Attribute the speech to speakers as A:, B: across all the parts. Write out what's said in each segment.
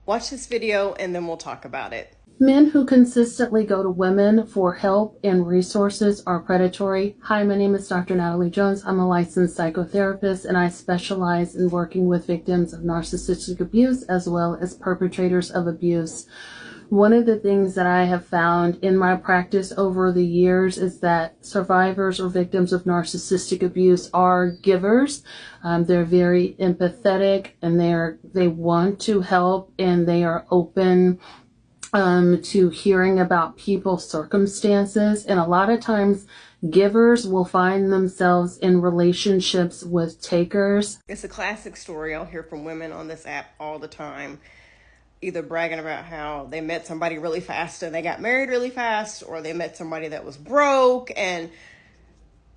A: Watch this video and then we'll talk about it.
B: Men who consistently go to women for help and resources are predatory. Hi, my name is Dr. Natalie Jones. I'm a licensed psychotherapist and I specialize in working with victims of narcissistic abuse as well as perpetrators of abuse. One of the things that I have found in my practice over the years is that survivors or victims of narcissistic abuse are givers. They're very empathetic and they want to help and they are open to hearing about people's circumstances. And a lot of times givers will find themselves in relationships with takers.
A: It's a classic story. I'll hear from women on this app all the time, either bragging about how they met somebody really fast and they got married really fast, or they met somebody that was broke and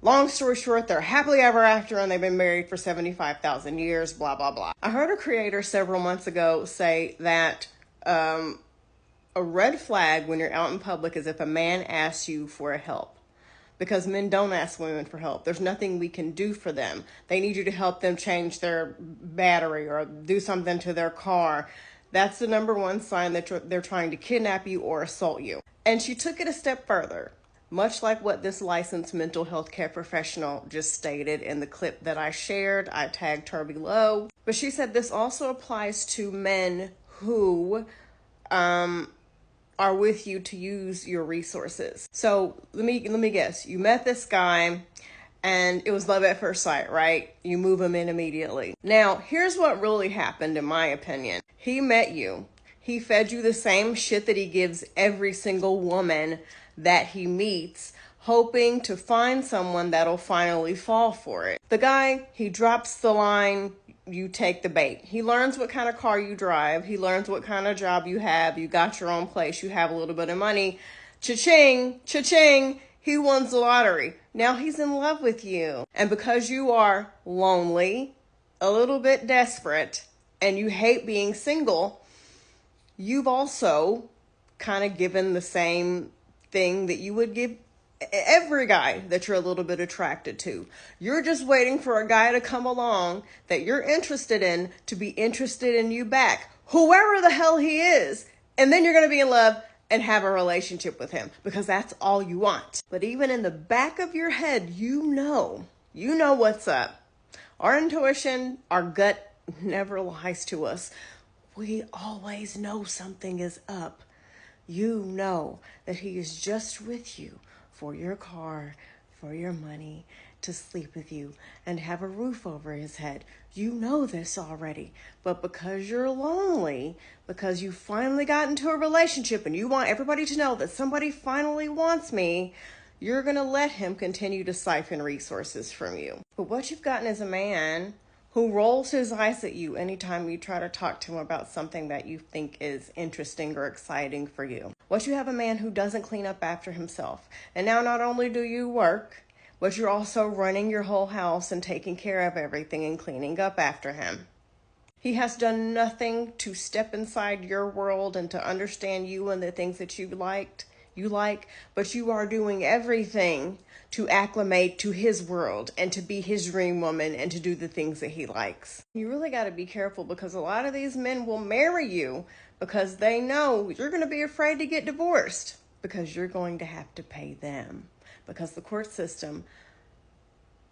A: long story short, they're happily ever after and they've been married for 75,000 years, blah, blah, blah. I heard a creator several months ago say that a red flag when you're out in public is if a man asks you for help, because men don't ask women for help. There's nothing we can do for them. They need you to help them change their battery or do something to their car. That's the number one sign that they're trying to kidnap you or assault you. And she took it a step further, much like what this licensed mental health care professional just stated in the clip that I shared. I tagged her below. But she said this also applies to men who are with you to use your resources. So let me guess. You met this guy and it was love at first sight, right? You move him in immediately. Now, here's what really happened in my opinion. He met you. He fed you the same shit that he gives every single woman that he meets, hoping to find someone that'll finally fall for it. The guy, he drops the line, you take the bait. He learns what kind of car you drive. He learns what kind of job you have. You got your own place. You have a little bit of money. Cha-ching, cha-ching. He wins the lottery. Now he's in love with you. And because you are lonely, a little bit desperate, and you hate being single, you've also kind of given the same thing that you would give every guy that you're a little bit attracted to. You're just waiting for a guy to come along that you're interested in to be interested in you back, whoever the hell he is. And then you're going to be in love and have a relationship with him because that's all you want. But even in the back of your head, you know what's up. Our intuition, our gut never lies to us. We always know something is up. You know that he is just with you for your car, for your money, to sleep with you and have a roof over his head. You know this already, but because you're lonely, because you finally got into a relationship and you want everybody to know that somebody finally wants me, you're going to let him continue to siphon resources from you. But what you've gotten is a man who rolls his eyes at you anytime you try to talk to him about something that you think is interesting or exciting for you. What you have a man who doesn't clean up after himself. And now not only do you work, but you're also running your whole house and taking care of everything and cleaning up after him. He has done nothing to step inside your world and to understand you and the things that you like, but you are doing everything to acclimate to his world and to be his dream woman and to do the things that he likes. You really got to be careful because a lot of these men will marry you because they know you're going to be afraid to get divorced because you're going to have to pay them. Because the court system,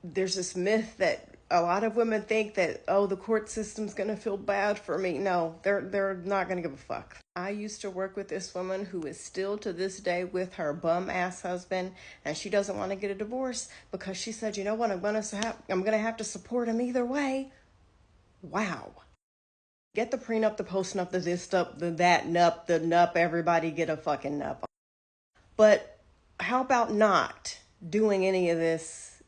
A: there's this myth that a lot of women think that, oh, the court system's going to feel bad for me. No, they're not going to give a fuck. I used to work with this woman who is still to this day with her bum ass husband, and she doesn't want to get a divorce because she said, you know what, I'm going to have to support him either way. Wow. Get the prenup, the postnup, the this stuff, the that nup, the nup, everybody get a fucking nup. But how about not doing any of this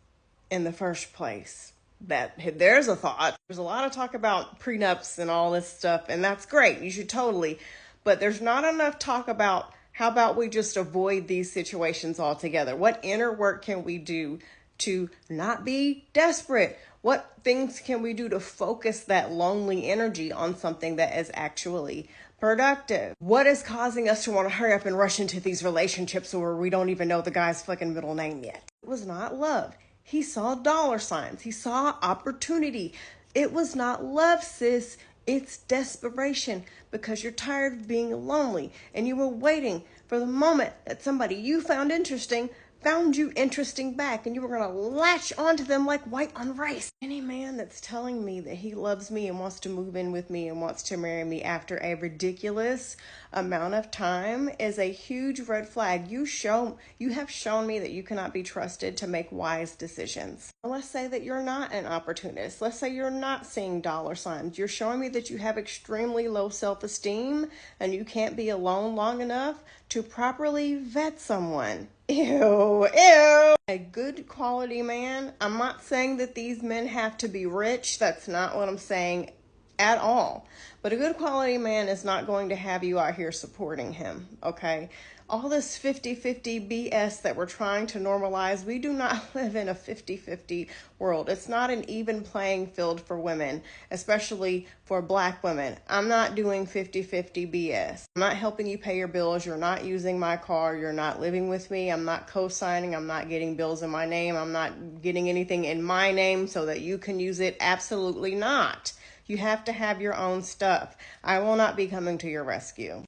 A: in the first place? That there's a thought. There's a lot of talk about prenups and all this stuff, and that's great. You should totally, but there's not enough talk about how about we just avoid these situations altogether? What inner work can we do to not be desperate? What things can we do to focus that lonely energy on something that is actually productive? What is causing us to want to hurry up and rush into these relationships where we don't even know the guy's fucking middle name yet? It was not love. He saw dollar signs. He saw opportunity. It was not love, sis. It's desperation because you're tired of being lonely and you were waiting for the moment that somebody you found interesting found you interesting back, and you were going to latch onto them like white on rice. Any man that's telling me that he loves me and wants to move in with me and wants to marry me after a ridiculous amount of time is a huge red flag. You have shown me that you cannot be trusted to make wise decisions. Let's say that you're not an opportunist. Let's say you're not seeing dollar signs. You're showing me that you have extremely low self-esteem and you can't be alone long enough to properly vet someone. Ew, ew. A good quality man, I'm not saying that these men have to be rich. That's not what I'm saying at all. But a good quality man is not going to have you out here supporting him, okay? All this 50-50 BS that we're trying to normalize, we do not live in a 50-50 world. It's not an even playing field for women, especially for Black women. I'm not doing 50-50 BS. I'm not helping you pay your bills. You're not using my car. You're not living with me. I'm not co-signing. I'm not getting bills in my name. I'm not getting anything in my name so that you can use it. Absolutely not. You have to have your own stuff. I will not be coming to your rescue.